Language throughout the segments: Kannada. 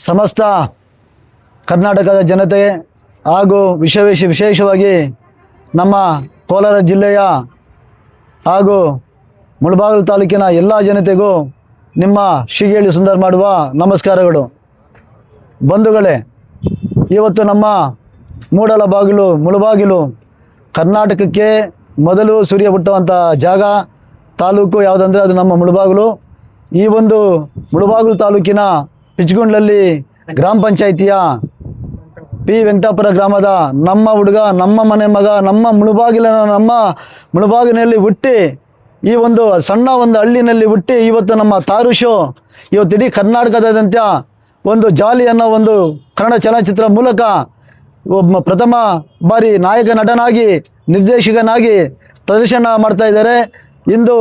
ಸಮಸ್ತ ಕರ್ನಾಟಕದ ಜನತೆ ಹಾಗೂ ವಿಶೇಷವಾಗಿ ನಮ್ಮ ಕೋಲಾರ ಜಿಲ್ಲೆಯ ಹಾಗೂ ಮುಳಬಾಗಿಲು ತಾಲೂಕಿನ ಎಲ್ಲ ಜನತೆಗೂ ನಿಮ್ಮ ಶಿಗೇಳಿ ಸುಂದರ್ ಮಾಡುವ ನಮಸ್ಕಾರಗಳು. ಬಂಧುಗಳೇ, ಇವತ್ತು ನಮ್ಮ ಮುಳಬಾಗಿಲು ಕರ್ನಾಟಕಕ್ಕೆ ಮೊದಲು ಸೂರ್ಯ ಹುಟ್ಟುವಂಥ ಜಾಗ ತಾಲೂಕು ಯಾವುದಂದರೆ ಅದು ನಮ್ಮ ಮುಳಬಾಗಿಲು. ಈ ಒಂದು ಮುಳಬಾಗಿಲು ತಾಲೂಕಿನ ಪಿಚ್ಗುಂಡ್ಲಲ್ಲಿ ಗ್ರಾಮ ಪಂಚಾಯಿತಿಯ ಪಿ ವೆಂಕಟಾಪುರ ಗ್ರಾಮದ ನಮ್ಮ ಹುಡುಗ, ನಮ್ಮ ಮನೆ ಮಗ, ನಮ್ಮ ಮುಳಬಾಗಿಲಿನಲ್ಲಿ ಹುಟ್ಟಿ ಈ ಒಂದು ಸಣ್ಣ ಒಂದು ಹಳ್ಳಿನಲ್ಲಿ ಹುಟ್ಟಿ ಇವತ್ತು ನಮ್ಮ ತಾರುಷು ಇವತ್ತು ಇಡೀ ಕರ್ನಾಟಕದಾದ್ಯಂತ ಒಂದು ಜಾಲಿ ಅನ್ನೋ ಒಂದು ಕನ್ನಡ ಚಲನಚಿತ್ರ ಮೂಲಕ ಒಬ್ಬ ಪ್ರಥಮ ಬಾರಿ ನಾಯಕ ನಟನಾಗಿ ನಿರ್ದೇಶಕನಾಗಿ ಪ್ರದರ್ಶನ ಮಾಡ್ತಾ ಇದ್ದಾರೆ. ಇಂದು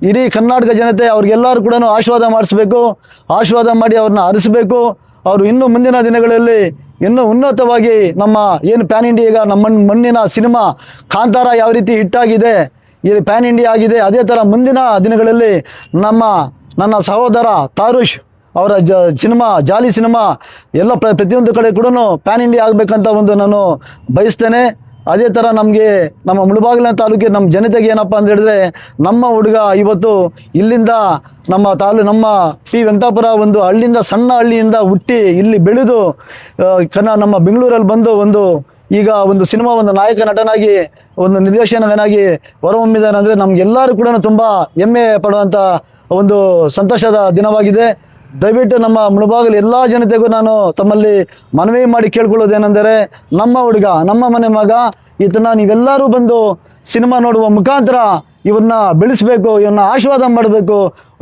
ಇಡೀ ಕರ್ನಾಟಕ ಜನತೆ ಅವ್ರಿಗೆಲ್ಲರೂ ಕೂಡ ಆಶೀರ್ವಾದ ಮಾಡಿ ಅವ್ರನ್ನ ಹರಿಸಬೇಕು. ಅವರು ಇನ್ನೂ ಮುಂದಿನ ದಿನಗಳಲ್ಲಿ ಇನ್ನೂ ಉನ್ನತವಾಗಿ ನಮ್ಮ ಏನು ಪ್ಯಾನ್ ಇಂಡಿಯಾ ಈಗ ನಮ್ಮ ಮಣ್ಣಿನ ಸಿನಿಮಾ ಕಾಂತಾರ ಯಾವ ರೀತಿ ಹಿಟ್ಟಾಗಿದೆ, ಇದು ಪ್ಯಾನ್ ಇಂಡಿಯಾ ಆಗಿದೆ, ಅದೇ ಥರ ಮುಂದಿನ ದಿನಗಳಲ್ಲಿ ನನ್ನ ಸಹೋದರ ತಾರುಷ್ ಅವರ ಸಿನಿಮಾ ಜಾಲಿ ಸಿನಿಮಾ ಎಲ್ಲ ಪ್ರತಿಯೊಂದು ಕಡೆ ಕೂಡ ಪ್ಯಾನ್ ಇಂಡಿಯಾ ಆಗಬೇಕಂತ ಒಂದು ನಾನು ಬಯಸ್ತೇನೆ. ಅದೇ ಥರ ನಮ್ಮ ಮುಳಬಾಗಿಲಿನ ತಾಲೂಕಿನ ನಮ್ಮ ಜನತೆಗೆ ಏನಪ್ಪ ಅಂತ ಹೇಳಿದ್ರೆ, ನಮ್ಮ ಹುಡುಗ ಇವತ್ತು ಇಲ್ಲಿಂದ ನಮ್ಮ ಪಿ ವೆಂಕಟಾಪುರ ಒಂದು ಹಳ್ಳಿಯಿಂದ ಸಣ್ಣ ಹಳ್ಳಿಯಿಂದ ಹುಟ್ಟಿ ಇಲ್ಲಿ ಬೆಳೆದು ನಮ್ಮ ಬೆಂಗಳೂರಲ್ಲಿ ಬಂದು ಈಗ ಒಂದು ಸಿನಿಮಾ ಒಂದು ನಾಯಕ ನಟನಾಗಿ ಒಂದು ನಿರ್ದೇಶಕನಾಗಿ ಹೊರಹೊಮ್ಮಿದ್ದಾನಂದರೆ ನಮಗೆಲ್ಲರೂ ಕೂಡ ತುಂಬ ಹೆಮ್ಮೆ ಪಡುವಂಥ ಒಂದು ಸಂತೋಷದ ದಿನವಾಗಿದೆ. ದಯವಿಟ್ಟು ನಮ್ಮ ಮುಳಬಾಗಿಲು ಎಲ್ಲ ಜನತೆಗೂ ನಾನು ತಮ್ಮಲ್ಲಿ ಮನವಿ ಮಾಡಿ ಕೇಳ್ಕೊಳ್ಳೋದೇನೆಂದರೆ, ನಮ್ಮ ಹುಡುಗ, ನಮ್ಮ ಮನೆ ಮಗ, ಇದನ್ನು ನೀವೆಲ್ಲರೂ ಬಂದು ಸಿನಿಮಾ ನೋಡುವ ಮುಖಾಂತರ ಇವ್ರನ್ನ ಬೆಳೆಸಬೇಕು, ಇವ್ರನ್ನ ಆಶೀರ್ವಾದ ಮಾಡಬೇಕು.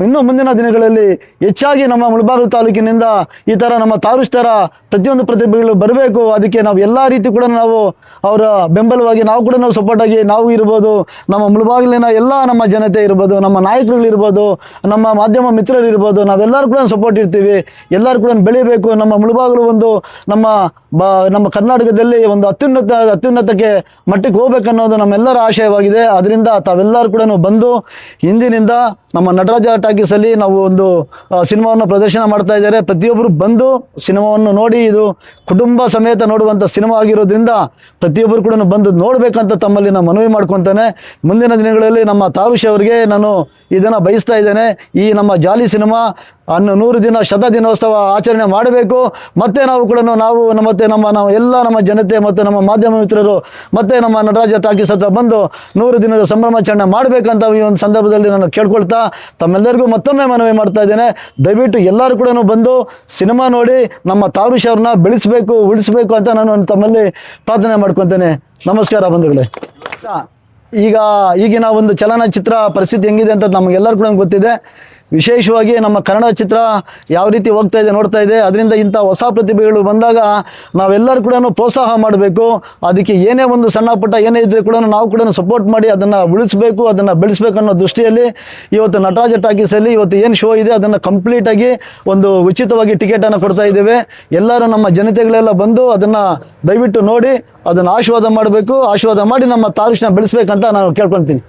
ಇನ್ನೂ ಮುಂದಿನ ದಿನಗಳಲ್ಲಿ ಹೆಚ್ಚಾಗಿ ನಮ್ಮ ಮುಳಬಾಗಿಲು ತಾಲೂಕಿನಿಂದ ಈ ಥರ ನಮ್ಮ ತಾರುಷ್ ಥರ ಪ್ರತಿಯೊಂದು ಪ್ರತಿಭೆಗಳು ಬರಬೇಕು. ಅದಕ್ಕೆ ನಾವು ಎಲ್ಲ ರೀತಿ ಕೂಡ ನಾವು ಅವರ ಬೆಂಬಲವಾಗಿ ನಾವು ಕೂಡ ಸಪೋರ್ಟಾಗಿ ನಾವು ಇರ್ಬೋದು, ನಮ್ಮ ಮುಳಬಾಗಿಲಿನ ಎಲ್ಲ ನಮ್ಮ ಜನತೆ ಇರ್ಬೋದು, ನಮ್ಮ ನಾಯಕರುಗಳಿರ್ಬೋದು, ನಮ್ಮ ಮಾಧ್ಯಮ ಮಿತ್ರರು ಇರ್ಬೋದು, ನಾವೆಲ್ಲರೂ ಕೂಡ ಸಪೋರ್ಟ್ ಇರ್ತೀವಿ. ಎಲ್ಲರೂ ಕೂಡ ಬೆಳಿಬೇಕು. ನಮ್ಮ ಮುಳಬಾಗಿಲು ಒಂದು ನಮ್ಮ ಕರ್ನಾಟಕದಲ್ಲಿ ಒಂದು ಅತ್ಯುನ್ನತಕ್ಕೆ ಮಟ್ಟಕ್ಕೆ ಹೋಗ್ಬೇಕನ್ನೋದು ನಮ್ಮೆಲ್ಲರ ಆಶಯವಾಗಿದೆ. ಅದರಿಂದ ತಾವೆಲ್ಲರೂ ಕೂಡ ಬಂದು ಇಂದಿನಿಂದ ನಮ್ಮ ನಟರಾಜ ಟಾಕೀಸಲ್ಲಿ ನಾವು ಒಂದು ಸಿನಿಮಾವನ್ನು ಪ್ರದರ್ಶನ ಮಾಡ್ತಾ ಇದ್ದಾರೆ. ಪ್ರತಿಯೊಬ್ಬರು ಬಂದು ಸಿನಿಮಾವನ್ನು ನೋಡಿ, ಇದು ಕುಟುಂಬ ಸಮೇತ ನೋಡುವಂಥ ಸಿನಿಮಾ ಆಗಿರೋದ್ರಿಂದ ಪ್ರತಿಯೊಬ್ಬರು ಕೂಡ ಬಂದು ನೋಡಬೇಕಂತ ತಮ್ಮಲ್ಲಿ ನಾನು ಮನವಿ ಮಾಡ್ಕೊತಾನೆ. ಮುಂದಿನ ದಿನಗಳಲ್ಲಿ ನಮ್ಮ ತಾರುಷ್ ಅವರಿಗೆ ನಾನು ಇದನ್ನು ಬಯಸ್ತಾ ಇದ್ದೇನೆ. ಈ ನಮ್ಮ ಜಾಲಿ ಸಿನಿಮಾ 100 ದಿನ ದಿನೋತ್ಸವ ಆಚರಣೆ ಮಾಡಬೇಕು. ಮತ್ತು ನಾವು ಕೂಡ ನಾವು ಎಲ್ಲ ನಮ್ಮ ಜನತೆ ಮತ್ತು ನಮ್ಮ ಮಾಧ್ಯಮ ಮಿತ್ರರು ಮತ್ತು ನಮ್ಮ ನಟರಾಜ ಟಾಕೀಸ್ ಹತ್ರ ಬಂದು 100 ದಿನದ ಸಂಭ್ರಮಾಚರಣೆ ಮಾಡಬೇಕಂತ ಈ ಒಂದು ಸಂದರ್ಭದಲ್ಲಿ ನಾನು ಕೇಳ್ಕೊಳ್ತಾ ತಮ್ಮೆಲ್ಲರಿಗೂ ಮತ್ತೊಮ್ಮೆ ಮನವಿ ಮಾಡ್ತಾ ಇದ್ದೇನೆ. ದಯವಿಟ್ಟು ಎಲ್ಲರೂ ಕೂಡ ಬಂದು ಸಿನಿಮಾ ನೋಡಿ ನಮ್ಮ ತಾರುಷ್ ಅವ್ರನ್ನ ಬೆಳೆಸಬೇಕು, ಉಳಿಸಬೇಕು ಅಂತ ನಾನು ತಮ್ಮಲ್ಲಿ ಪ್ರಾರ್ಥನೆ ಮಾಡ್ಕೊತೇನೆ. ನಮಸ್ಕಾರ ಬಂಧುಗಳೇ. ಈಗಿನ ಒಂದು ಚಲನಚಿತ್ರ ಪರಿಸ್ಥಿತಿ ಹೆಂಗಿದೆ ಅಂತ ನಮಗೆಲ್ಲರೂ ಕೂಡ ಗೊತ್ತಿದೆ. ವಿಶೇಷವಾಗಿ ನಮ್ಮ ಕನ್ನಡ ಚಿತ್ರ ಯಾವ ರೀತಿ ಹೋಗ್ತಾ ಇದೆ ನೋಡ್ತಾ ಇದೆ. ಅದರಿಂದ ಇಂಥ ಹೊಸ ಪ್ರತಿಭೆಗಳು ಬಂದಾಗ ನಾವೆಲ್ಲರೂ ಕೂಡ ಪ್ರೋತ್ಸಾಹ ಮಾಡಬೇಕು. ಅದಕ್ಕೆ ಏನೇ ಒಂದು ಸಣ್ಣ ಪುಟ್ಟ ಏನೇ ಇದ್ದರೆ ಕೂಡ ನಾವು ಕೂಡ ಸಪೋರ್ಟ್ ಮಾಡಿ ಅದನ್ನು ಉಳಿಸಬೇಕು, ಅದನ್ನು ಬೆಳೆಸಬೇಕು ಅನ್ನೋ ದೃಷ್ಟಿಯಲ್ಲಿ ಇವತ್ತು ನಟರಾಜ ಟಾಕೀಸಲ್ಲಿ ಇವತ್ತು ಏನು ಶೋ ಇದೆ ಅದನ್ನು ಕಂಪ್ಲೀಟಾಗಿ ಒಂದು ಉಚಿತವಾಗಿ ಟಿಕೆಟನ್ನು ಕೊಡ್ತಾ ಇದ್ದೇವೆ. ಎಲ್ಲರೂ ನಮ್ಮ ಜನತೆಗಳೆಲ್ಲ ಬಂದು ಅದನ್ನು ದಯವಿಟ್ಟು ನೋಡಿ ಅದನ್ನು ಆಶೀರ್ವಾದ ಮಾಡಬೇಕು. ಆಶೀರ್ವಾದ ಮಾಡಿ ನಮ್ಮ ತಾರುಷ್ನ ಬೆಳೆಸಬೇಕಂತ ನಾನು ಕೇಳ್ಕೊಳ್ತೀನಿ.